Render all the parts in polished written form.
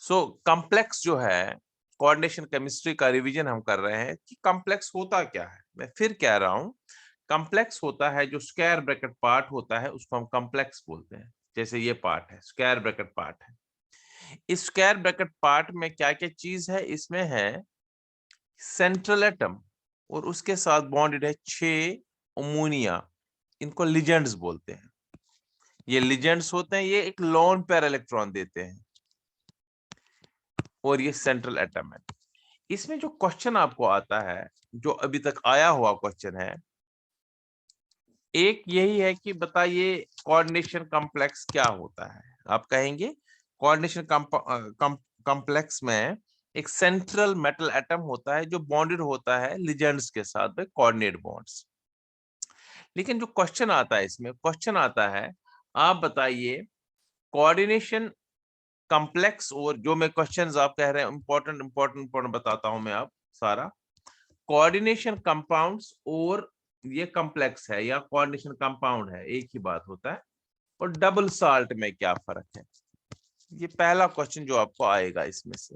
So complex जो है, coordination chemistry का रिवीजन हम कर रहे हैं कि कॉम्प्लेक्स होता क्या है। मैं फिर कह रहा हूं, कॉम्प्लेक्स होता है जो स्क्वायर ब्रैकेट पार्ट होता है उसको हम कॉम्प्लेक्स बोलते हैं। जैसे ये पार्ट है, स्क्वायर ब्रैकेट पार्ट है। इस स्क्वायर ब्रैकेट पार्ट में क्या क्या चीज है? इसमें है सेंट्रल एटम और उसके साथ बॉन्डेड है 6 अमोनिया। इनको लिजेंड्स बोलते हैं। ये लिजेंड्स होते हैं, ये एक लोन पेयर इलेक्ट्रॉन देते हैं और ये सेंट्रल एटम है। इसमें जो क्वेश्चन आपको आता है, जो अभी तक आया हुआ क्वेश्चन है, एक यही है कि बताइए कोऑर्डिनेशन कॉम्प्लेक्स क्या होता है। आप कहेंगे कोऑर्डिनेशन कॉम्प्लेक्स में एक सेंट्रल मेटल एटम होता है जो बॉन्डेड होता है लिजेंड्स के साथ बाय कोऑर्डिनेट बॉन्ड्स। लेकिन जो क्वेश्चन आता है, इसमें क्वेश्चन आता है, आप बताइए कोऑर्डिनेशन कॉम्प्लेक्स, और जो मैं क्वेश्चंस आप कह रहे हैं इंपॉर्टेंट इंपॉर्टेंट इंपॉर्टेंट बताता हूं मैं आप सारा। कोऑर्डिनेशन कंपाउंड्स और ये कॉम्प्लेक्स है या कोऑर्डिनेशन कंपाउंड है, एक ही बात होता है। और डबल साल्ट में क्या फर्क है? ये पहला क्वेश्चन जो आपको आएगा इसमें से।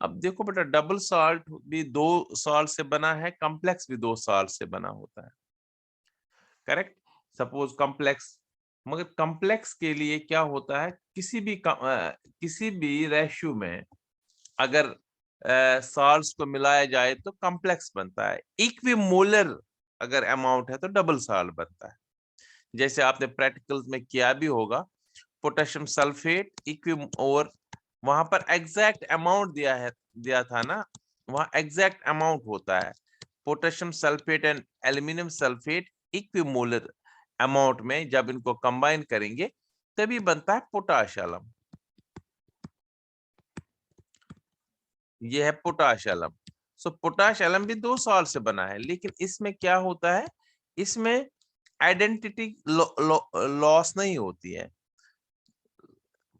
अब देखो बेटा, डबल साल्ट भी 2 साल्ट से बना है, कॉम्प्लेक्स भी 2 साल्ट से बना होता है। करेक्ट। सपोज कॉम्प्लेक्स, मगर कॉम्प्लेक्स के लिए क्या होता है, किसी भी रेशियो में अगर साल्ट्स को मिलाया जाए तो कॉम्प्लेक्स बनता है। इक्विमोलर अगर अमाउंट है तो डबल साल्ट बनता है। जैसे आपने प्रैक्टिकल्स में किया भी होगा, पोटेशियम सल्फेट इक्विम, और वहां पर एग्जैक्ट अमाउंट दिया था ना, वहां एग्जैक्ट अमाउंट होता है। Potassium sulphate and aluminium sulphate equimolar amount में जब इनको कंबाइन करेंगे तभी बनता है पोटाश अलम। ये है पोटाश अलम। सो पोटाश अलम भी 2 साल से बना है, लेकिन इसमें क्या होता है, इसमें आइडेंटिटी लॉस नहीं होती है।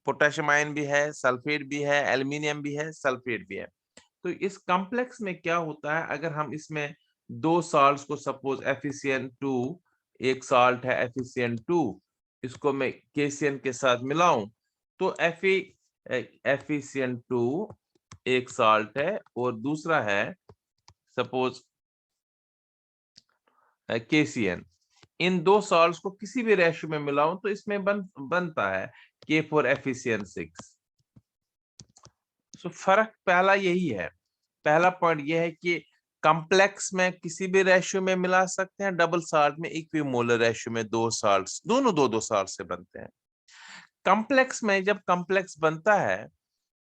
पोटेशियम आयन भी है, सल्फेट भी है, एल्यूमिनियम भी है, सल्फेट भी है। तो इस कॉम्प्लेक्स में क्या होता है, अगर हम इसमें 2 साल्ट को, सपोज एफिसियन 2, एक साल्ट है एफिसियन 2, इसको मैं केसीएन के साथ मिलाऊं तो एफिसियन 2 एक साल्ट है और दूसरा है सपोज केसीएन। इन 2 साल्ट्स को किसी भी रेशियो में मिलाऊं तो इसमें बनता है K4 एफिसियन 6। सो फर्क पहला यही है। पहला पॉइंट यह है कि कॉम्प्लेक्स में किसी भी रेशियो में मिला सकते हैं, डबल साल्ट में इक्विमोलर रेशियो में 2 साल्ट्स, दोनों 2-2 साल्ट से बनते हैं। कॉम्प्लेक्स में जब कॉम्प्लेक्स बनता है,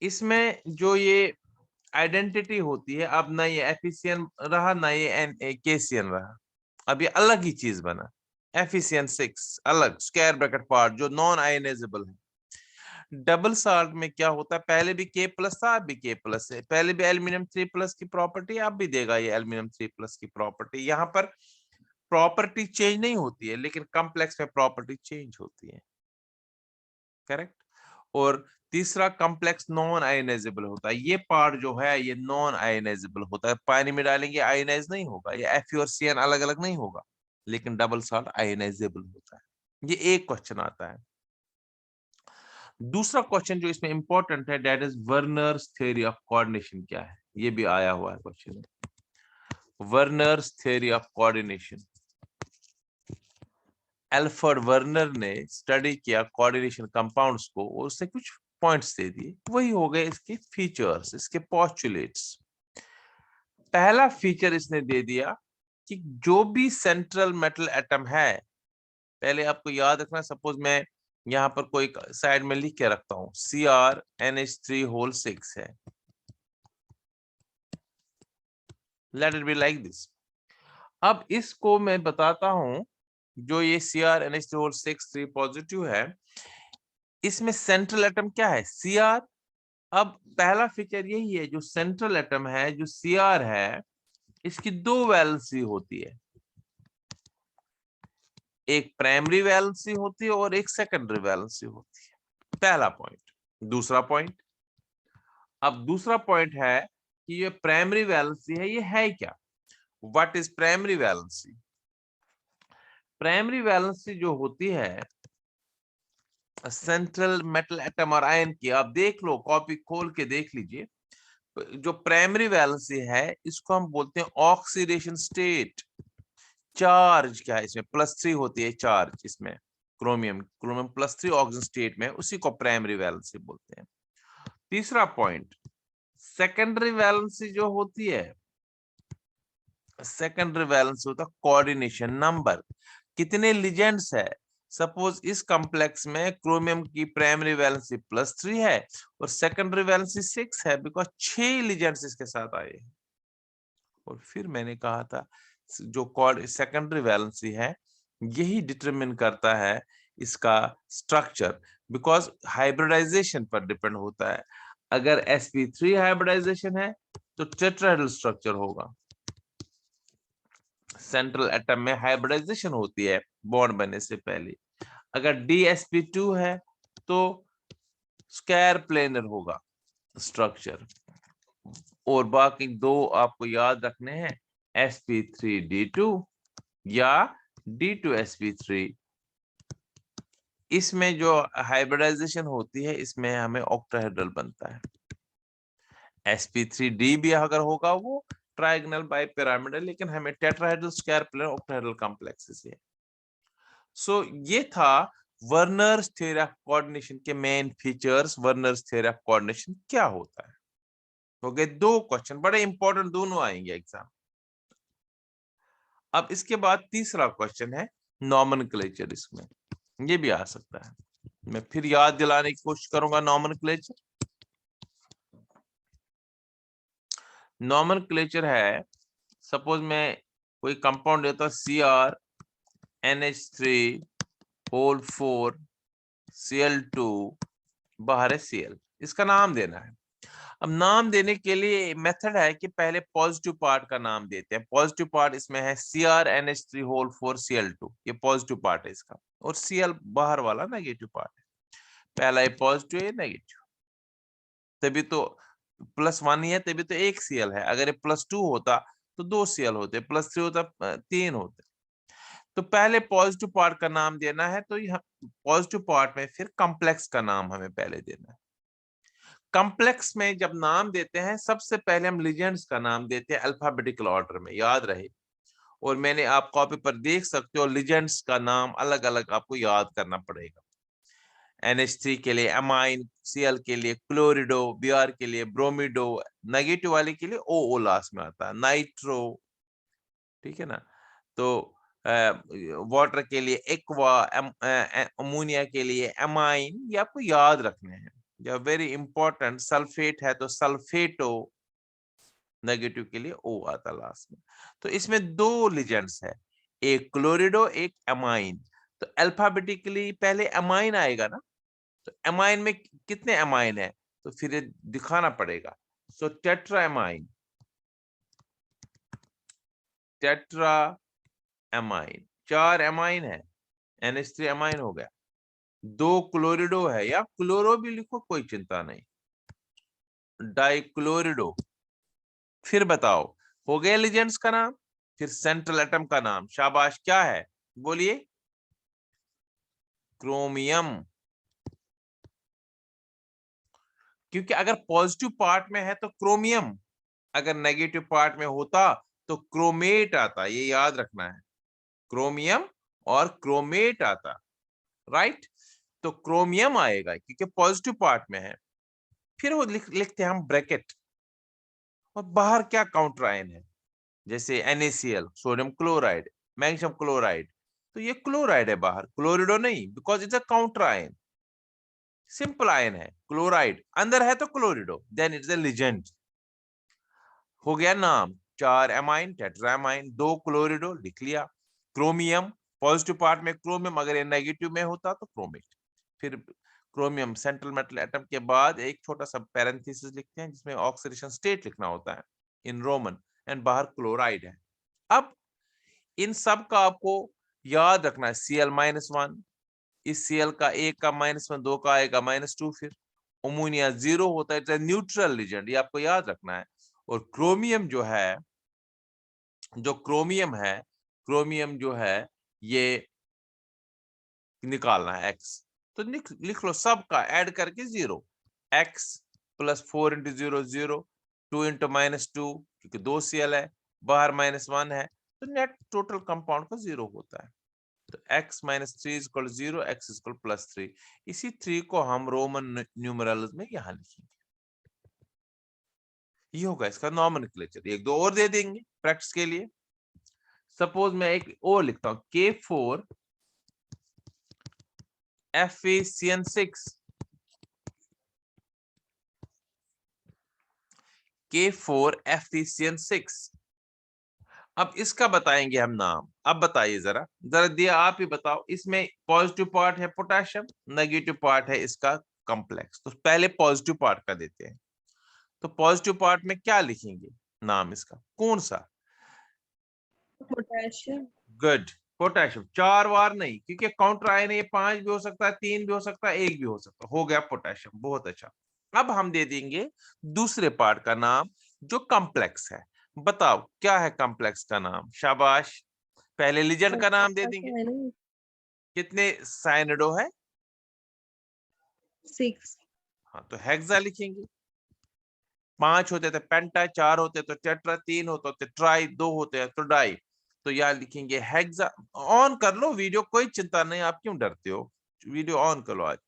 इसमें जो ये आइडेंटिटी होती है, अब ना ये एफिशिएंट रहा ना ये केसियन रहा, अब ये अलग ही चीज बना। एफिशिएंट 6 अलग स्क्वायर ब्रैकेट पार्ट जो नॉन आयनाइजेबल है। डबल साल्ट में क्या होता है, पहले भी K+ था अब भी K+ है, पहले भी एल्यूमिनियम 3+ की प्रॉपर्टी अब भी देगा ये एल्यूमिनियम 3+ की प्रॉपर्टी। यहाँ पर प्रॉपर्टी चेंज नहीं होती है, लेकिन कॉम्प्लेक्स में प्रॉपर्टी चेंज होती है। करेक्ट। और तीसरा, कॉम्प्लेक्स नॉन आयनाइजेबल होता है। ये पार्ट जो है ये नॉन आयनाइजेबल होता है, पानी में डालेंगे आयनाइज नहीं होगा, ये Fe और Cn अलग अलग नहीं होगा, लेकिन डबल साल्ट आयनाइजेबल होता है। ये एक क्वेश्चन आता है। दूसरा क्वेश्चन जो इसमें इंपॉर्टेंट है, that is Werner's theory of coordination क्या है, ये भी आया हुआ है question. Werner's theory of coordination, Alfred Werner ने स्टडी किया कोऑर्डिनेशन कंपाउंड्स को और उसने कुछ पॉइंट्स दे दिए, वही हो गए इसके फीचर्स, इसके पोस्टुलेट्स। पहला फीचर इसने दे दिया कि जो भी सेंट्रल मेटल एटम है, पहले आपको याद रखना, सपोज मैं यहाँ पर कोई साइड में लिख के रखता हूँ CrNH3 6 है, let it be like this. अब इसको मैं बताता हूं, जो ये CrNH3 पॉजिटिव है, इसमें सेंट्रल एटम क्या है, Cr। अब पहला फीचर यही है, जो सेंट्रल एटम है जो Cr है, इसकी 2 वैलेंसी होती है, एक प्राइमरी वैलेंसी होती है और एक सेकेंडरी वैलेंसी होती है। पहला पॉइंट। दूसरा पॉइंट, अब दूसरा पॉइंट है कि ये प्राइमरी वैलेंसी है, ये है क्या? What is primary valency? Primary valency जो होती है, सेंट्रल मेटल एटम और आयन की आप देख लो, कॉपी खोल के देख लीजिए। जो प्राइमरी वैलेंसी है इसको हम बोलते हैं ऑक्सीडेशन स्टेट। चार्ज क्या है इसमें, +3 होती है चार्ज इसमें, क्रोमियम क्रोमियम +3 ऑक्सीजन स्टेट में, उसी को प्राइमरी वैलेंसी बोलते हैं। तीसरा पॉइंट, सेकेंडरी वैलेंसी जो होती है, सेकेंडरी वैलेंसी होता है कोऑर्डिनेशन नंबर, कितने लिजेंड्स है। सपोज इस कॉम्प्लेक्स में क्रोमियम की प्राइमरी वैलेंसी +3 है और सेकेंडरी वैलेंसी 6 है, बिकॉज 6 लिजेंड्स इसके साथ आए हैं। और फिर मैंने कहा था जो सेकेंडरी वैलेंसी है यही डिटरमिन करता है इसका स्ट्रक्चर, बिकॉज हाइब्रिडाइजेशन पर डिपेंड होता है। अगर sp3 हाइब्रिडाइजेशन है तो टेट्राहेड्रल स्ट्रक्चर होगा। सेंट्रल एटम में हाइब्रिडाइजेशन होती है बॉन्ड बनने से पहले। अगर dsp2 है तो स्क्वायर प्लेनर होगा स्ट्रक्चर। और बाकी दो आपको याद रखने हैं, sp3d2 या d2sp3। इसमें जो हाइब्रिडाइजेशन होती है इसमें हमें ऑक्टाहेड्रल बनता है। sp3d भी अगर होगा वो ट्रायगोनल बाई पिरामिडल, लेकिन हमें tetrahedral square planar octahedral complexes है। सो ये था वर्नर्स थ्योरी ऑफ कोऑर्डिनेशन के main features. Werner's theory of coordination क्या होता है। हो गए 2 क्वेश्चन, बड़े इंपॉर्टेंट, दोनों आएंगे एग्जाम। अब इसके बाद तीसरा क्वेश्चन है नॉमेनक्लेचर। इसमें ये भी आ सकता है, मैं फिर याद दिलाने की कोशिश करूंगा नॉमेनक्लेचर। नॉमेनक्लेचर है, सपोज मैं कोई कंपाउंड लेता हूं CrNH3 Cl2, बाहर है Cl, इसका नाम देना है। अब नाम देने के लिए मेथड है कि पहले पॉजिटिव पार्ट का नाम देते हैं। पॉजिटिव पार्ट इसमें है CrNH3 Cl2, ये पॉजिटिव पार्ट है इसका, और Cl बाहर वाला नेगेटिव पार्ट है। पहला ये पॉजिटिव है, नेगेटिव, तभी तो +1 ही है, तभी तो एक Cl है। अगर ये +2 होता तो 2 Cl होते, +3 होता 3 होते। तो पहले पॉजिटिव पार्ट का नाम देना है, तो यह पॉजिटिव पार्ट में फिर कॉम्प्लेक्स का नाम हमें पहले देना है। कॉम्प्लेक्स में जब नाम देते हैं सबसे पहले हम लिजेंड्स का नाम देते हैं अल्फाबेटिकल ऑर्डर में, याद रहे। और मैंने आप कॉपी पर देख सकते हो लिजेंड्स का नाम अलग अलग आपको याद करना पड़ेगा। NH3 के लिए अमाइन, Cl के लिए क्लोरिडो, Br के लिए ब्रोमिडो, नेगेटिव वाले के लिए ओ लास्ट में आता है, नाइट्रो, ठीक है ना। तो वाटर के लिए एक्वा, अमोनिया के एमाइन, ये आपको याद रखने हैं, जब वेरी इंपॉर्टेंट। सल्फेट है तो सल्फेटो, नेगेटिव के लिए ओ आता लास्ट में। तो इसमें 2 लिजेंड्स है, एक क्लोरिडो एक अमाइन। तो अल्फाबेटिकली पहले अमाइन आएगा ना, तो अमाइन में कितने अमाइन है तो फिर ये दिखाना पड़ेगा। So tetra amine, tetra amine, 4 amine है, NH3 अमाइन हो गया। 2 क्लोरिडो है, या क्लोरो भी लिखो कोई चिंता नहीं, डाइक्लोरिडो। फिर बताओ, हो गया लिजेंड्स का नाम। फिर सेंट्रल एटम का नाम, शाबाश, क्या है बोलिए, क्रोमियम। क्योंकि अगर पॉजिटिव पार्ट में है तो क्रोमियम, अगर नेगेटिव पार्ट में होता तो क्रोमेट आता, ये याद रखना है, क्रोमियम और क्रोमेट आता, राइट। तो क्रोमियम आएगा क्योंकि पॉजिटिव पार्ट में है। फिर वो लिखते हैं हम ब्रैकेट, और बाहर क्या काउंटर आयन है, जैसे NaCl, sodium chloride, magnesium chloride, तो ये क्लोराइड है बाहर, क्लोरिडो नहीं, because it's a counter ion, simple ion है। क्लोराइड अंदर है तो क्लोरिडो, देन इट्स अ लिजेंड। हो गया नाम, 4 एमाइन, टेट्रामाइन, 2 क्लोरिडो लिख लिया। क्रोमियम, पॉजिटिव पार्ट में क्रोमियम, अगर ये नेगेटिव में होता तो क्रोमेट। फिर क्रोमियम सेंट्रल मेटल एटम के बाद एक छोटा सा पैरेंथेसिस लिखते हैं जिसमें ऑक्सीडेशन स्टेट लिखना होता है इन रोमन, एंड बाहर क्लोराइड है। अब इन सब का आपको याद रखना है, Cl-1, इस Cl का एक का -1, 2 का आएगा -2। फिर अमोनिया 0 होता है, न्यूट्रल लिजेंड, ये आपको याद रखना है। और क्रोमियम जो है, जो क्रोमियम जो है ये निकालना है X। तो लिख लो सबका ऐड करके 0, x प्लस 4 इंटू 0 0, 2 इंटू -2 क्योंकि 2 Cl है, बाहर -1 है, तो नेट टोटल कंपाउंड का 0 होता है। तो x - 3 इक्वल 0, x इक्वल +3। इसी 3 को हम रोमन न्यूमरल्स में यहाँ लिखेंगे। ये होगा इसका नॉमेनक्लेचर। एक दो और दे देंगे प्रैक्टिस के लिए। सपोज मैं एक और लिखता हूं, K4 FeCN6, K4 FeCN6। अब इसका बताएंगे हम नाम। अब बताइए जरा जरा दिया आप ही बताओ, इसमें पॉजिटिव पार्ट है पोटेशियम, नेगेटिव पार्ट है इसका कॉम्प्लेक्स। तो पहले पॉजिटिव पार्ट का देते हैं। तो पॉजिटिव पार्ट में क्या लिखेंगे नाम इसका, कौन सा? पोटेशियम। Good, potassium. 4 बार नहीं, क्योंकि काउंटर आए नहीं, 5 भी हो सकता है, 3 भी हो सकता है, 1 भी हो सकता है। हो गया पोटेशियम, बहुत अच्छा। अब हम दे देंगे दूसरे पार्ट का नाम जो कॉम्प्लेक्स है। बताओ क्या है कॉम्प्लेक्स का नाम? शाबाश। पहले लिजेंड का नाम दे देंगे। कितने साइनडो है? 6। हाँ, तो हेक्सा लिखेंगे। 5 होते थे पेंटा, 4 होते तो टेट्रा, 3 होते तो ट्राई, 2 होते हैं तो डाई। तो यहाँ लिखेंगे हेक्सा। ऑन कर लो वीडियो, कोई चिंता नहीं, आप क्यों डरते हो? वीडियो ऑन कर लो आज।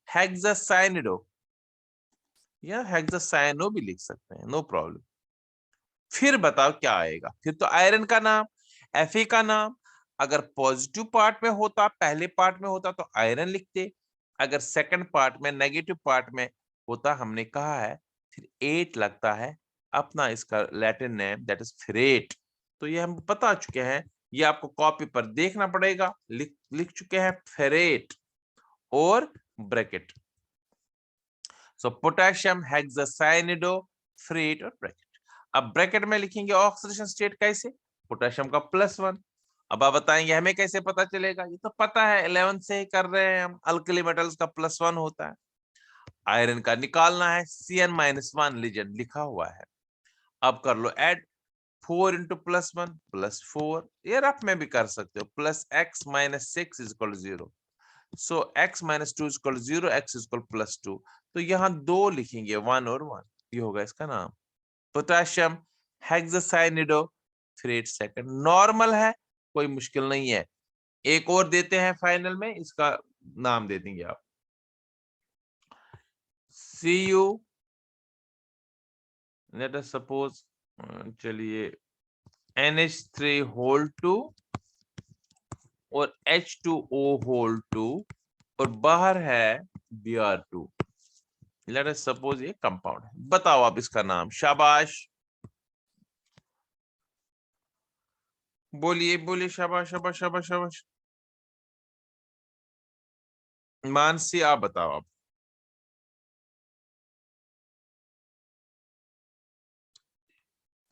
हेक्सासाइनिडो या हेक्सासाइनो भी लिख सकते हैं, नो प्रॉब्लम। फिर बताओ क्या आएगा? फिर तो आयरन का नाम, Fe का नाम। अगर पॉजिटिव पार्ट में होता, पहले पार्ट में होता तो आयरन लिखते। अगर सेकंड पार्ट में, नेगेटिव पार्ट में होता, हमने कहा है फिर 8 लगता है अपना इसका Latin name, that is ferret. तो ये हम बता चुके हैं, ये आपको कॉपी पर देखना पड़ेगा। लिख चुके हैं फेरेट और ब्रैकेट। सो पोटेशियम हेक्सासाइनिडो, फेरेट और ब्रैकेट। अब ब्रैकेट में लिखेंगे ऑक्सीडेशन स्टेट कैसे? पोटेशियम का +1। अब आप बताएंगे हमें कैसे पता चलेगा? ये तो पता है, 11 से ही कर रहे हैं हम। अल्कली मेटल्स का +1 होता है। आयरन का निकालना है, Cn-1 लिजेंड लिखा हुआ है। अब कर लो ऐड, 4 इंटू +1 +4। ये रफ में भी कर सकते हो, +x - 6 इक्वल 0। सो x - 2 इक्वल 0, x इक्वल +2। तो यहाँ 2 लिखेंगे, 1 और 1। ये होगा इसका नाम, पोटेशियम हेक्सासाइनिडो, फेरेट सेकंड। नॉर्मल है, कोई मुश्किल नहीं है। एक और देते हैं फाइनल में, इसका नाम दे देंगे आप, Cu, लेट अस सपोज, चलिए NH3 और H2O, और बाहर है Br2। लेट अस सपोज ये कंपाउंड है। बताओ आप इसका नाम। शाबाश, बोलिए बोलिए, शाबाश शाबाश शाबाश शाबाश। मानसी आप बताओ। आप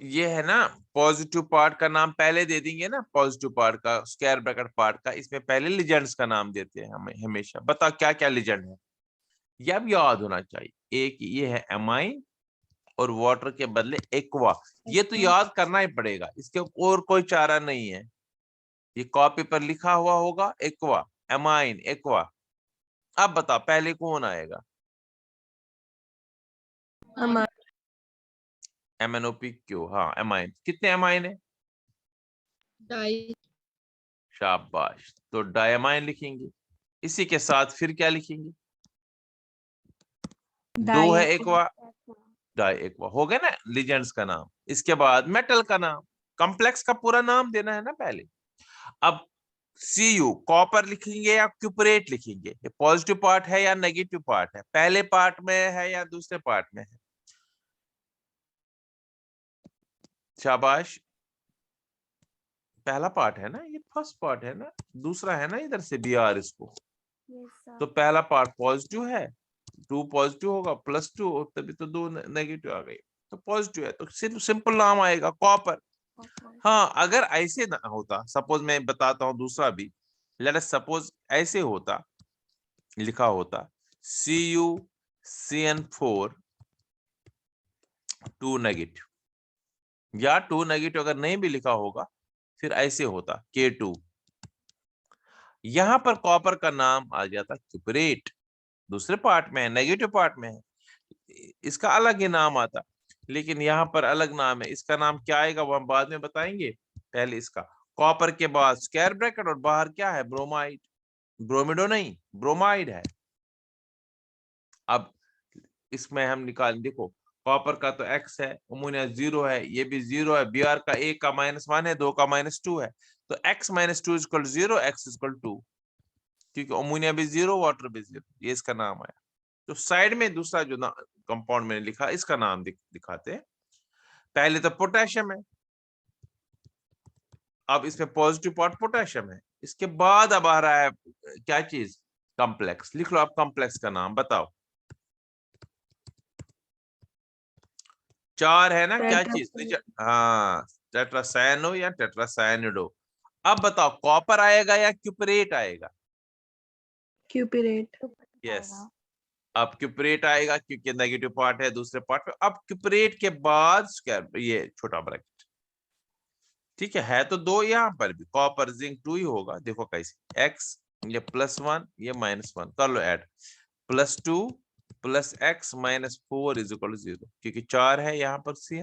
ये है ना पॉजिटिव पार्ट का नाम पहले दे देंगे ना, पॉजिटिव पार्ट का, स्क्वायर ब्रैकेट पार्ट का, इसमें पहले लिजेंड्स का नाम देते हैं हमें हमेशा। बताओ क्या क्या लिजेंड है? ये अब याद होना चाहिए। एक ये है एमाइन, और वाटर के बदले एक्वा। ये तो याद करना ही पड़ेगा, इसके और कोई चारा नहीं है। ये कॉपी पर लिखा हुआ होगा, एक्वा, एमाइन, एक्वा। अब बताओ पहले कौन आएगा? MnOPQ। हाँ, एमाइन। कितने एमाइन है? डाई। शाबाश, तो डायमाइन लिखेंगे। इसी के साथ फिर क्या लिखेंगे? 2 है एक्वा, डाई एक्वा। हो गया ना लिजेंड्स का नाम। इसके बाद मेटल का नाम, कॉम्प्लेक्स का पूरा नाम देना है ना पहले। अब Cu कॉपर लिखेंगे या क्यूपरेट लिखेंगे? ये पॉजिटिव पार्ट है या नेगेटिव पार्ट है? पहले पार्ट में है या दूसरे पार्ट में है? शाबाश, पहला पार्ट है ना, ये फर्स्ट पार्ट है ना, दूसरा है ना इधर से Br इसको। तो पहला पार्ट पॉजिटिव है, 2 पॉजिटिव होगा, +2, और तभी तो 2 नेगेटिव आ गई। तो पॉजिटिव है, तो सिंपल नाम आएगा कॉपर। हाँ, अगर ऐसे ना होता, सपोज मैं बताता हूँ दूसरा भी। लेट अस सपोज ऐसे होता, लिखा होता CuCN4 2 नेगेटिव, या 2 नेगेटिव अगर नहीं भी लिखा होगा, फिर ऐसे होता K2, यहां पर कॉपर का नाम आ जाता क्यूपरेट, दूसरे पार्ट में है, नेगेटिव पार्ट में है, इसका अलग ही नाम आता, लेकिन यहाँ पर अलग नाम है। इसका नाम क्या आएगा वो हम बाद में बताएंगे। पहले इसका कॉपर के बाद स्क्वायर ब्रैकेट और बाहर क्या है, ब्रोमाइड, ब्रोमिडो नहीं ब्रोमाइड है। अब इसमें हम निकाल, देखो कॉपर का तो x है, अमोनिया 0 है, ये भी 0 है, Br का 1 का -1 है, 2 का -2 है, तो x - 2 = 0, x = 2, क्योंकि अमोनिया भी 0, वाटर भी 0, ये इसका नाम आया। तो साइड में दूसरा जो कंपाउंड मैंने लिखा इसका नाम दिखाते हैं। पहले तो पोटेशियम है, अब इसमें पॉजिटिव पार्ट पोटेशियम है, इसके बाद अब आ रहा है क्या चीज, कॉम्प्लेक्स। लिख लो आप कॉम्प्लेक्स का नाम, बताओ। 4 है ना, क्या चीज, हाँ टेट्रासायनो या टेट्रासायनिडो। अब बताओ कॉपर आएगा या क्यूपरेट आएगा? क्यूपरेट। यस, अब क्यूपरेट आएगा क्योंकि नेगेटिव पार्ट है दूसरे पार्ट पे। अब क्यूपरेट के बाद ये छोटा ब्रैकेट, ठीक है तो 2 यहाँ पर भी कॉपर जिंक 2 ही होगा। देखो कैसे, एक्स ये +1 ये -1 कर लो ऐड, +2 + x - 4 = 0, क्योंकि 4 है यहाँ पर सी,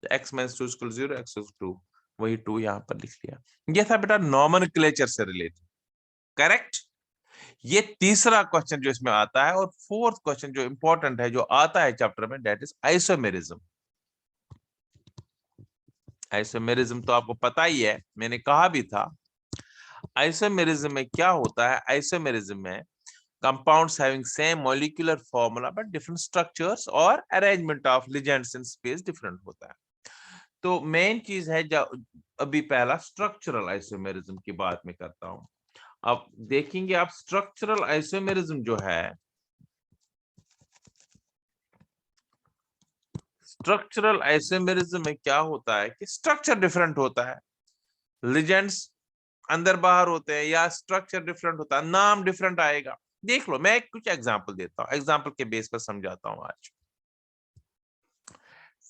x - 2 = 0, x = 2, वही 2 यहाँ पर लिख लिया। ये था बेटा नॉमेनक्लेचर से रिलेटेड, करेक्ट। ये तीसरा क्वेश्चन जो इसमें आता है, और फोर्थ क्वेश्चन जो इंपॉर्टेंट है जो आता है चैप्टर में, दैट इज आइसोमेरिज्म। आइसोमेरिज्म तो आपको पता ही है, मैंने कहा भी था। आइसोमेरिज्म में क्या होता है, आइसोमेरिज्म में compounds having same molecular formula but different structures or arrangement of ligands in space different होता है। तो मेन चीज है अभी पहला स्ट्रक्चरल आइसोमेरिज्म की बात में करता हूं। अब देखेंगे आप स्ट्रक्चरल आइसोमेरिज्म जो है, स्ट्रक्चरल आइसोमेरिज्म में क्या होता है कि स्ट्रक्चर डिफरेंट होता है, लिजेंड्स अंदर बाहर होते हैं, या स्ट्रक्चर डिफरेंट होता है, नाम डिफरेंट आएगा। देख लो मैं कुछ एग्जांपल देता हूं, एग्जांपल के बेस पर समझाता हूं आज।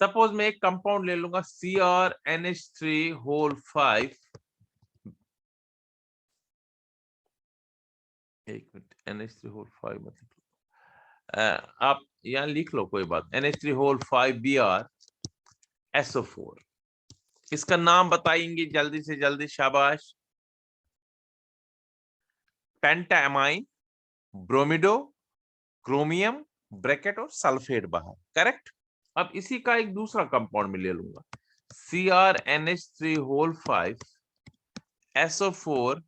सपोज मैं एक कंपाउंड ले लूंगा CrNH3 5, एक मिनट, NH3 मतलब आप यहाँ लिख लो कोई बात, NH3 5Br SO4, इसका नाम बताएंगे जल्दी से जल्दी, शाबाश। पेंटामाइन, ब्रोमिडो, क्रोमियम, ब्रैकेट और सल्फेट बाहर, करेक्ट। अब इसी का एक दूसरा कंपाउंड में ले लूंगा CrNH3 5SO4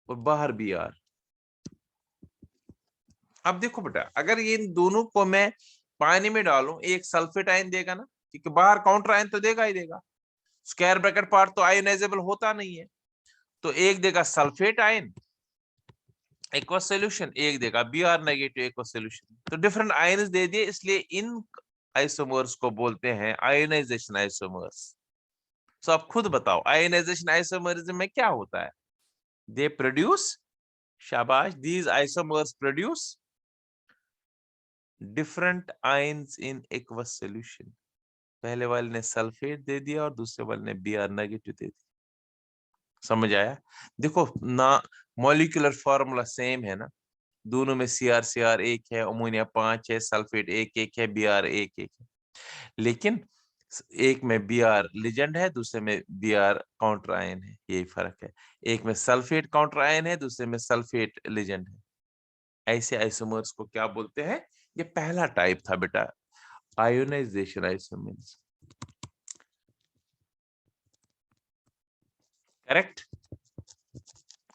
और बाहर Br। अब देखो बेटा, अगर ये इन दोनों को मैं पानी में डालूं, एक सल्फेट आयन देगा ना, क्योंकि बाहर काउंटर आयन तो देगा ही देगा, स्क्वायर ब्रैकेट पार्ट तो आयोनाइजेबल होता नहीं है, तो एक देगा सल्फेट आयन एक्वस सॉल्यूशन, एक देगा Br नेगेटिव एक्वस सॉल्यूशन, तो डिफरेंट आयन्स दे दिए, इसलिए इन आइसोमर्स को बोलते हैं आयोनाइजेशन आइसोमर्स। सो आप खुद बताओ आयोनाइजेशन आइसोमरिज्म में क्या होता है, दे प्रोड्यूस, शाबाश, these isomers produce different ions in aqueous solution. पहले वाले ने सल्फेट दे दिया और दूसरे वाले ने Br नेगेटिव दे दिया, समझ आया? देखो ना, मॉलिक्यूलर फॉर्मूला सेम है ना, दोनों में Cr एक है, अमोनिया 5 है, सल्फेट एक है, Br एक है, लेकिन एक में Br लिजेंड है, दूसरे में Br काउंटर आयन है, यही फर्क है। एक में सल्फेट काउंटर आयन है, दूसरे में सल्फेट लिजेंड है। ऐसे आइसोमर्स को क्या बोलते हैं? ये पहला टाइप था बेटा, आयोनाइजेशन आइसोमर्स, करेक्ट।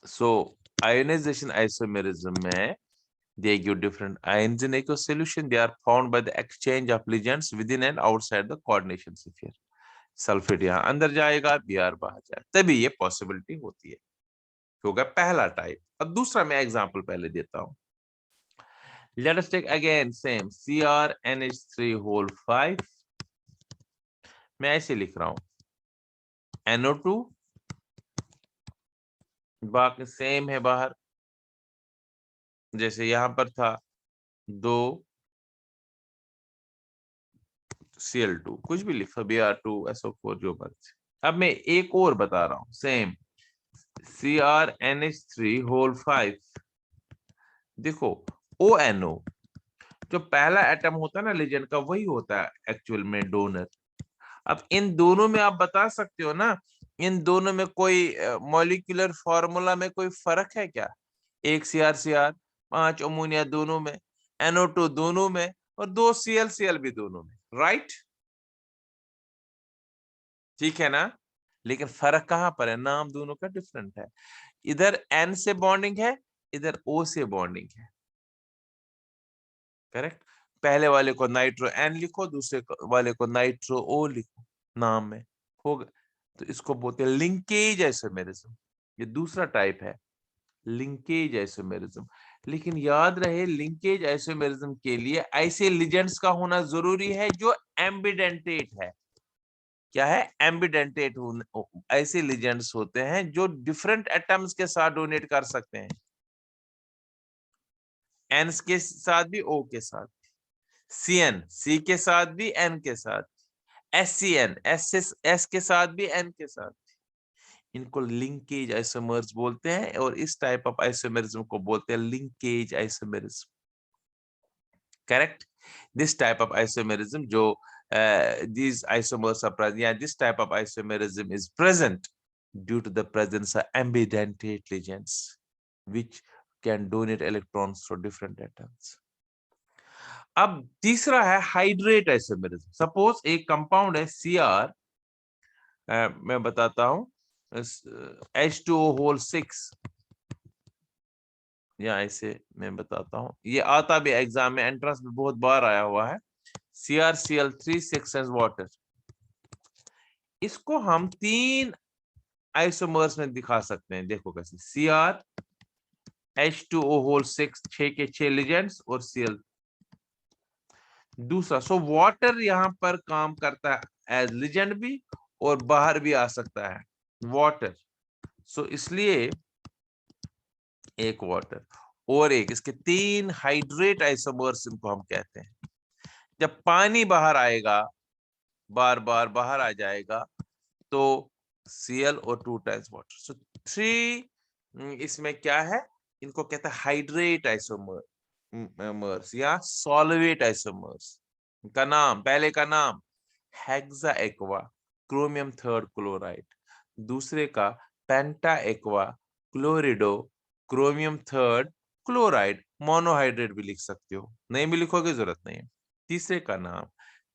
सो आयोनाइजेशन आइसोमेरिज्म में they give different ions in aqueous solution. They are found by the exchange of ligands within and outside the coordination sphere. Sulphate यहाँ अंदर जाएगा, Br बाहर जाएगा, तभी ये पॉसिबिलिटी होती है। हो गया पहला टाइप। अब दूसरा मैं एग्जांपल पहले देता हूं। Let us take again same CrNH3 5, मैं ऐसे लिख रहा हूं NO2, बाकी सेम है बाहर, जैसे यहां पर था 2 Cl2, कुछ भी लिखो, Br2 SO4 जो मर्जी। अब मैं एक और बता रहा हूं सेम CrNH3 होल 5। देखो ONO जो पहला एटम होता है ना लिगेंड का, वही होता है एक्चुअल में डोनर। अब इन दोनों में आप बता सकते हो ना, इन दोनों में कोई मॉलिक्यूलर फॉर्मूला में कोई फर्क है क्या? एक CrCr, 5 अमोनिया दोनों में, NO2 दोनों में, और 2 ClCl भी दोनों में, राइट? ठीक है ना? लेकिन फर्क कहां पर है? नाम दोनों का डिफरेंट है। इधर N से बॉन्डिंग है, इधर O से बॉन्डिंग है। करेक्ट? पहले वाले को नाइट्रो N लिखो, दूसरे वाले को नाइट्रो O लिखो नाम में, होगा। तो इसको बोलते हैं लिंकेज आइसोमेरिज्म। ये दूसरा टाइप है, लिंकेज आइसोमेरिज्म। लेकिन याद रहे, लिंकेज आइसोमेरिज्म के लिए ऐसे लिजेंड्स का होना जरूरी है जो एम्बिडेंटेट है। क्या है? एम्बिडेंटेट। ऐसे लिजेंड्स होते हैं जो डिफरेंट एटम्स के साथ डोनेट कर सकते हैं, एन के साथ भी, ओ के साथ, CN C के साथ भी, N के साथ, SCN S के साथ भी, N के साथ। इनको लिंकेज आइसोमर्स बोलते हैं, और इस टाइप ऑफ आइसोमेरिज्म को बोलते हैं linkage isomerism. Correct? This type of isomerism जो these isomers are present, yeah, this type of isomerism is present due to the presence of ambidentate ligands which can donate electrons to different atoms. अब तीसरा है hydrate isomerism. Suppose एक compound है Cr, मैं बताता हूं, H2O whole 6, या ऐसे मैं बताता हूं, ये आता भी एग्जाम में, एंट्रेंस में बहुत बार आया हुआ है। CrCl3 6 water. इसको हम 3 आइसोमर्स में दिखा सकते हैं। देखो कैसे, Cr H2O होल 6, 6 के 6 लिगेंड्स, और Cl दूसरा। सो वाटर यहां पर काम करता है एज लिगेंड भी, और बाहर भी आ सकता है वाटर। सो इसलिए एक वाटर और एक, इसके 3 हाइड्रेट आइसोमर्स इनको हम कहते हैं। जब पानी बाहर आएगा, बार बार बाहर आ जाएगा, तो Cl और 2 टाइम्स वाटर। सो 3 इसमें क्या है? इनको कहते हैं हाइड्रेट आइसोमर्स या सॉल्वेट आइसोमर्स। का नाम, पहले का नाम हेक्सा एक्वा क्रोमियम 3 क्लोराइड, दूसरे का पेंटा एक्वा क्लोरिडो क्रोमियम 3 क्लोराइड, मोनोहाइड्रेट भी लिख सकते हो, नहीं भी लिखोगे जरूरत नहीं है। तीसरे का नाम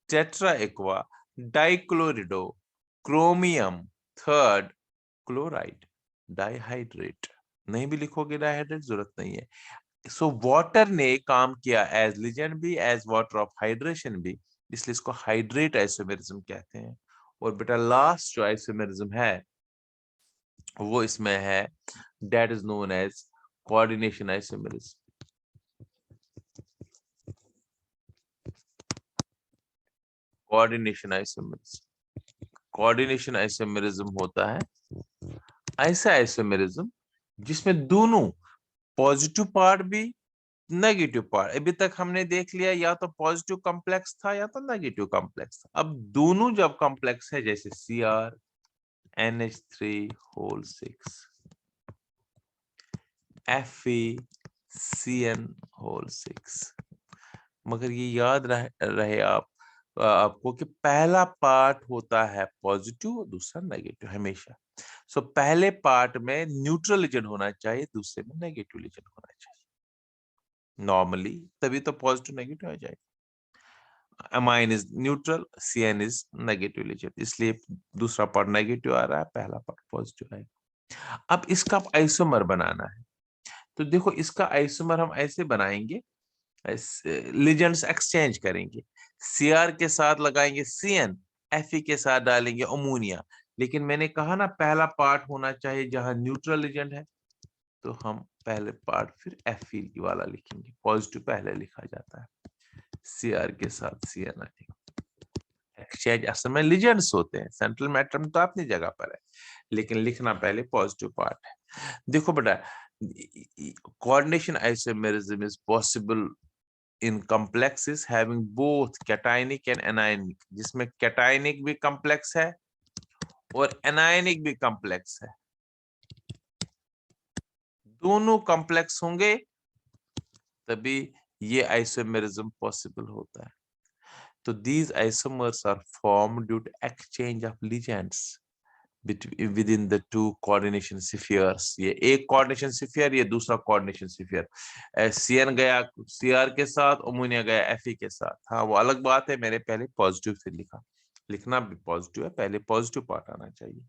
tetra aqua डाइक्लोरिडो chromium 3 chloride, dihydrate, नहीं भी लिखोगे डाइहाइड्रेट, जरूरत नहीं है। सो वाटर ने काम किया एज लिजेंड भी, एज वाटर ऑफ हाइड्रेशन भी, इसलिए इसको हाइड्रेट आइसोमेरिज्म कहते हैं। और बेटा लास्ट जो आइसोमेरिज्म है वो इसमें है, that is known as coordination isomerism. Coordination isomerism, coordination isomerism होता है ऐसा आइसोमेरिज्म जिसमें दोनों पॉजिटिव पार्ट भी, नेगेटिव पार्ट, अभी तक हमने देख लिया या तो पॉजिटिव कॉम्प्लेक्स था या तो नेगेटिव कॉम्प्लेक्स था। अब दोनों जब कॉम्प्लेक्स है, जैसे CrNH3 होल 6, FeCN होल 6, मगर ये याद रहे आपको कि पहला पार्ट होता है पॉजिटिव, दूसरा नेगेटिव हमेशा। सो पहले पार्ट में न्यूट्रल लिगेंड होना चाहिए, दूसरे में नेगेटिव लिगेंड होना चाहिए नॉर्मली, तभी तो पॉजिटिव नेगेटिव आ जाएगा। Amine is neutral, CN is negative ligand, इसलिए दूसरा पार्ट नेगेटिव आ रहा है, पहला पार्ट पॉजिटिव आएगा। अब इसका आइसोमर बनाना है, तो देखो इसका आइसोमर हम ऐसे बनाएंगे, लिजेंड्स एक्सचेंज करेंगे। Cr के साथ लगाएंगे CN, Fe के साथ डालेंगे अमोनिया। लेकिन मैंने कहा ना पहला पार्ट होना चाहिए जहां न्यूट्रल लिजेंड है, तो हम पहले पार्ट फिर Fe वाला लिखेंगे, पॉजिटिव पहले लिखा जाता है, Cr के साथ CN आएगा। एक्सचेंज असल में लिजेंड्स होते हैं, सेंट्रल मैटर में तो अपनी जगह पर है, लेकिन लिखना पहले पॉजिटिव पार्ट है। देखो बेटा, coordination isomerism is possible in complexes having both cationic and anionic, जिसमें cationic भी complex है और anionic भी complex है। दोनों कॉम्प्लेक्स होंगे तभी ये आइसोमेरिज्म पॉसिबल होता है। तो these isomers are formed due to exchange of ligands within the two coordination spheres। ये एक coordination sphere, ये दूसरा coordination sphere। CN गया CR के साथ, अमोनिया गया Fe के साथ। हाँ वो अलग बात है, मैंने पहले पॉजिटिव से लिखा, लिखना भी पॉजिटिव है, पहले पॉजिटिव पार्ट आना चाहिए।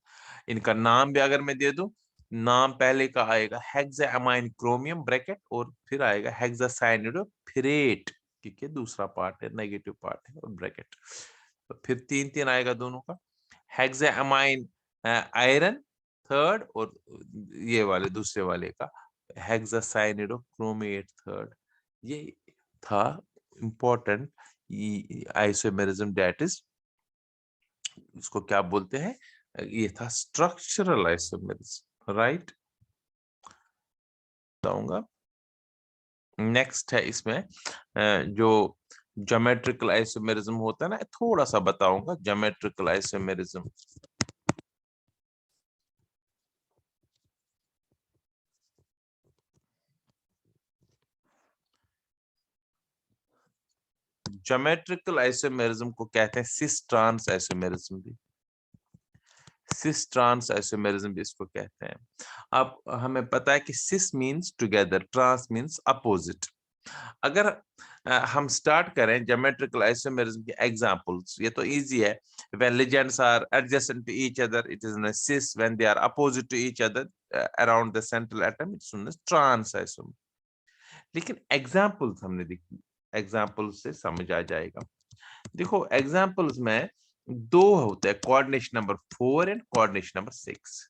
इनका नाम भी अगर मैं दे दूं, नाम पहले का आएगा हेक्सामाइन क्रोमियम ब्रैकेट और फिर आएगा हेक्सासाइनिडोफिरेट, क्योंकि दूसरा पार्ट है, नेगेटिव पार्ट है और ब्रैकेट। तो फिर 3 आएगा दोनों का, हेक्सामाइन आयरन थर्ड और ये वाले दूसरे वाले का हेक्सासाइनिडोक्रोमेट थर्ड। ये था इंपॉर्टेंट आइसोमेरिज्म, दैट इज इसको क्या बोलते हैं, ये था स्ट्रक्चरल आइसोमेरिज्म, राइट। बताऊंगा नेक्स्ट है इसमें जो ज्योमेट्रिकल आइसोमेरिज्म होता है ना, थोड़ा सा बताऊंगा ज्योमेट्रिकल आइसोमेरिज्म। ज्योमेट्रिकल आइसोमेरिज्म को कहते हैं सिस ट्रांस आइसोमेरिज्म भी, सिस ट्रांस आइसोमेरिज्म भी इसको कहते हैं। अब हमें पता है कि cis means together, trans means opposite. अगर हम स्टार्ट करें ज्योमेट्रिकल आइसोमेरिज्म के एग्जांपल्स, ये तो इजी है। When ligands are adjacent to each other it is known as cis, when they are opposite to each other around the central atom it's known as trans isomerism. लेकिन examples हमने देखी, examples से समझ आ जाएगा। देखो examples में दो होते हैं, coordination number 4 and coordination number 6।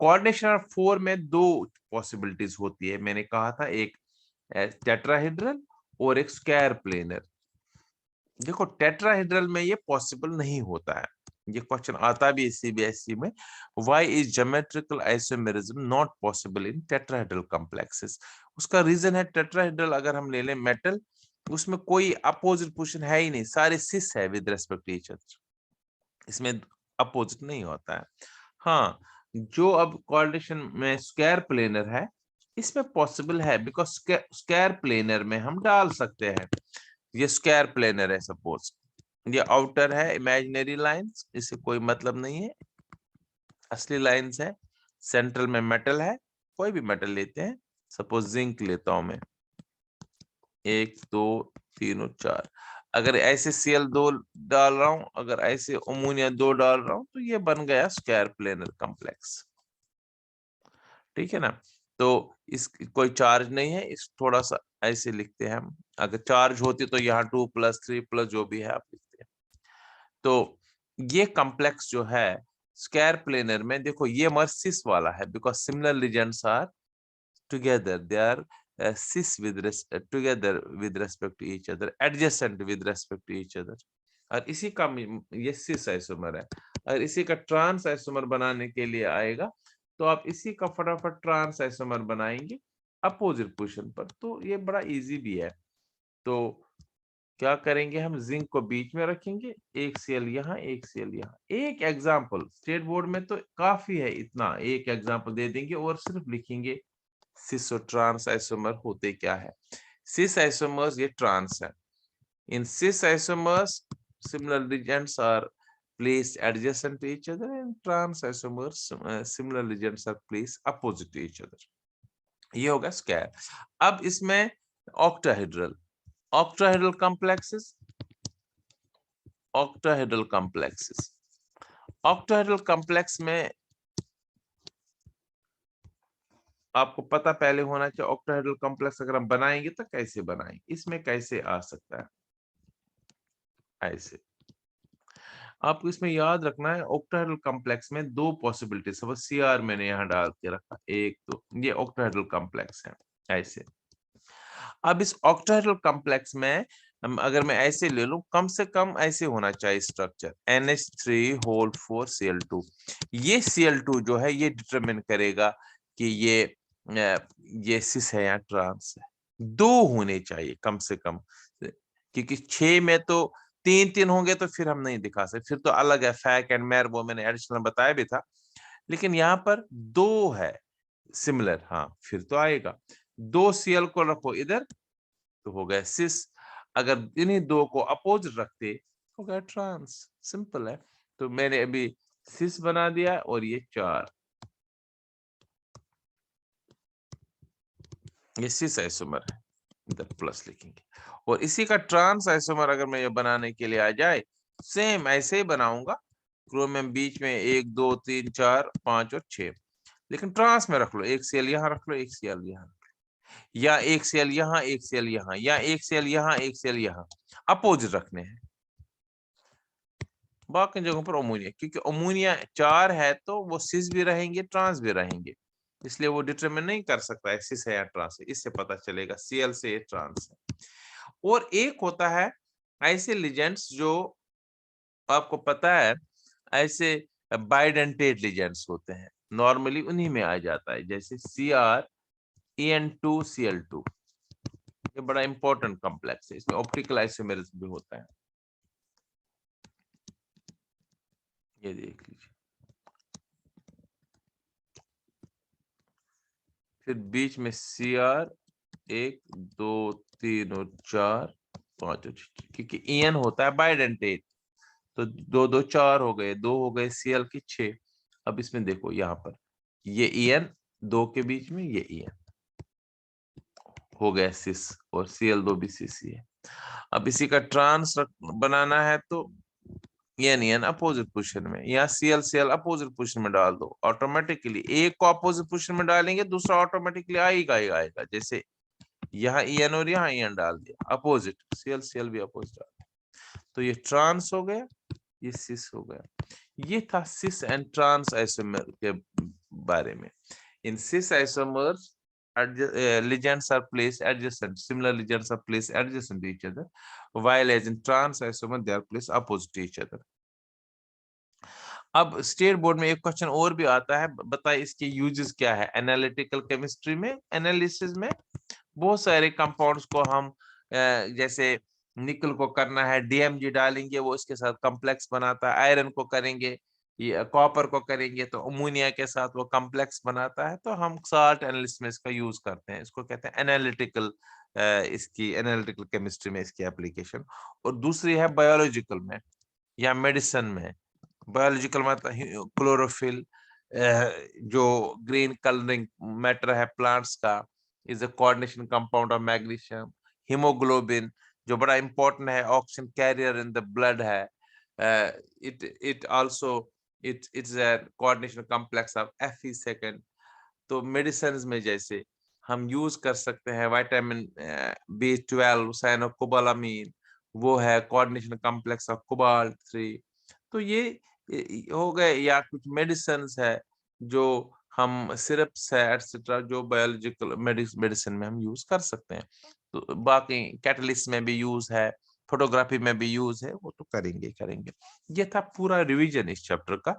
Coordination number 4 में दो पॉसिबिलिटीज होती है, मैंने कहा था एक टेट्राहेड्रल और एक स्क्वायर प्लेनर। देखो टेट्राहेड्रल में ये पॉसिबल नहीं होता है, ये क्वेश्चन आता भी है सीबीएसई में, why is geometrical isomerism not possible in tetrahedral complexes. उसका रीजन है टेट्राहेड्रल अगर हम ले लें मेटल, उसमें कोई अपोजिट पोजीशन है ही नहीं, सारे सिस है with respect to each other, इसमें अपोजिट नहीं होता है। हाँ जो अब कोऑर्डिनेशन में स्क्वायर प्लेनर है इसमें पॉसिबल है, बिकॉज स्क्वायर प्लेनर में हम डाल सकते हैं, ये स्क्वायर प्लेनर है सपोज, ये आउटर है इमेजिनरी लाइंस, इससे कोई मतलब नहीं है, असली लाइंस है, सेंट्रल में मेटल है, कोई भी मेटल लेते हैं, सपोज जिंक लेता हूं मैं, 1 2 3 और 4, अगर ऐसे Cl2 डाल रहा हूं, अगर ऐसे अमोनिया 2 डाल रहा हूं, तो ये बन गया स्क्वायर प्लेनर कॉम्प्लेक्स, ठीक है ना। तो इस कोई चार्ज नहीं है, इस थोड़ा सा ऐसे लिखते हैं हम, अगर चार्ज होती तो यहाँ 2 + 3 + जो भी है आप लिखते हैं। तो ये कॉम्प्लेक्स जो है स्क्वायर प्लेनर में, देखो ये हमारा सिस वाला है, because similar ligands are together, they are cis with together with respect to each other, adjacent with respect to each other। और इसी का ये cis आइसोमर है, और इसी का ट्रांस आइसोमर बनाने के लिए आएगा, तो आप इसी का फटाफट ट्रांस आइसोमर बनाएंगे अपोजिट पोजीशन पर, तो ये बड़ा इजी भी है। तो क्या करेंगे, हम जिंक को बीच में रखेंगे, एक Cl यहाँ एक Cl यहाँ। एक एग्जाम्पल स्टेट बोर्ड में तो काफी है, इतना एक एग्जाम्पल दे देंगे और सिर्फ लिखेंगे सिस और ट्रांस आइसोमर होते क्या है। सिस आइसोमर्स ये ट्रांस है, इन सिस isomers similar ligands are placed adjacent to each other, and trans isomers similar ligands are placed opposite to each other। ये होगा स्क्वायर। अब इसमें octahedral, octahedral complexes, octahedral complexes, octahedral complex में आपको पता पहले होना चाहिए ऑक्टाहेड्रल कॉम्प्लेक्स अगर हम बनाएंगे तो कैसे बनाएंगे, इसमें कैसे आ सकता है, ऐसे आपको इसमें याद रखना है। ऑक्टाहेड्रल कॉम्प्लेक्स में दो पॉसिबिलिटी, सब सीआर मैंने यहाँ डाल के रखा, एक तो ये ऑक्टाहेड्रल कॉम्प्लेक्स है ऐसे। अब इस ऑक्टाहेड्रल कॉम्प्लेक्स में अगर मैं ऐसे ले लूं, कम से कम ऐसे होना चाहिए स्ट्रक्चर NH3 4 Cl2। ये Cl2 जो है ये डिटरमिन करेगा कि ये सिस है या ट्रांस है। दो होने चाहिए कम से कम, क्योंकि 6 में तो 3 होंगे तो फिर हम नहीं दिखा सकते, फिर तो अलग है फैक एंड मैर, वो मैंने एडिशनल बताया भी था। लेकिन यहाँ पर दो है, सिमिलर, हाँ फिर तो आएगा। 2 Cl को रखो इधर तो हो गया सिस, अगर इन्हीं दो को अपोजिट रखते हो गया ट्रांस, सिंपल है। तो मैंने अभी सिस बना दिया और ये 4, ये सिस आइसोमर है, इधर प्लस लिखेंगे। और इसी का ट्रांस आइसोमर अगर मैं ये बनाने के लिए आ जाए, सेम ऐसे ही बनाऊंगा, क्रोमियम बीच में 1 2 3 4 5 और 6, लेकिन ट्रांस में रख लो, एक Cl यहाँ रख लो, एक Cl यहाँ, या एक Cl यहाँ, एक Cl यहाँ, या एक Cl यहाँ, एक Cl यहाँ, अपोजिट रखने हैं। बाकी जगहों पर अमोनिया, क्योंकि अमोनिया 4 है तो वो सिस भी रहेंगे, ट्रांस भी रहेंगे, इसलिए वो डिटरमिन नहीं कर सकता है सिस है या ट्रांस है, इससे पता चलेगा Cl से ये ट्रांस है। और एक होता है ऐसे लिजेंड्स जो आपको पता है, ऐसे बाइडेंटेट लिजेंड्स होते हैं, नॉर्मली उन्हीं में आ जाता है, जैसे CrEn2Cl2, ये बड़ा इंपॉर्टेंट कॉम्प्लेक्स है, इसमें ऑप्टिकल आइसोमेरिज्म भी होता है, ये देख लीजिए। फिर बीच में Cr 1 2 3 और 4 5 और 6, क्योंकि En होता है बाइडेंटेट, तो 2 2 4 हो गए, 2 हो गए Cl की 6। अब इसमें देखो यहाँ पर ये En 2 के बीच में, ये En हो गया सिस, और Cl2 भी सिस ही है। अब इसी का ट्रांस बनाना है तो एन अपोजिट पोजीशन में, या Cl अपोजिट पोजीशन में डाल दो, ऑटोमेटिकली एक को अपोजिट पोजीशन में डालेंगे दूसरा ऑटोमेटिकली आएगा ही आएगा, जैसे यहाँ En और यहाँ En डाल दिया अपोजिट, Cl भी अपोजिट डाल दिया, तो ये ट्रांस हो गया, ये सिस हो गया। ये था सिस एंड ट्रांस आइसोमर के बारे में। इन सिस isomers ligands are placed adjacent, similar ligands are placed adjacent to each other, while as in trans isomer they are placed opposite to each other. अब स्टेट बोर्ड में एक question और भी आता है, बताइए इसके यूजेस क्या है एनालिटिकल केमिस्ट्री में। एनालिसिस में बहुत सारे कंपाउंड्स को हम जैसे निकल को करना है DMG डालेंगे, वो इसके साथ कॉम्प्लेक्स बनाता है, आयरन को करेंगे, ये कॉपर को करेंगे तो अमोनिया के साथ वो कॉम्प्लेक्स बनाता है, तो हम साल्ट एनालिसिस में इसका यूज करते हैं, इसको कहते हैं एनालिटिकल, इसकी एनालिटिकल केमिस्ट्री में इसकी एप्लीकेशन। और दूसरी है बायोलॉजिकल में या मेडिसिन में। बायोलॉजिकल मतलब क्लोरोफिल, जो ग्रीन कलरिंग मैटर है प्लांट्स का, is a coordination compound of magnesium. Haemoglobin जो बड़ा इंपॉर्टेंट है, oxygen carrier in the blood है, it also it's a coordination complex of Fe2। तो मेडिसिन में जैसे हम यूज कर सकते हैं विटामिन B12 साइनोकोबालामीन, वो है कोऑर्डिनेशन कॉम्प्लेक्स ऑफ कोबाल्ट 3। तो ये हो गए, या कुछ मेडिसिन है जो हम सिरप्स है एटसेट्रा जो बायोलॉजिकल मेडिसिन में हम यूज कर सकते हैं। तो बाकी कैटलिस्ट में भी यूज है, फोटोग्राफी में भी यूज है, वो तो करेंगे। ये था पूरा रिवीजन इस चैप्टर का,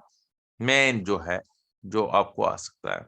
मेन जो है जो आपको आ सकता है।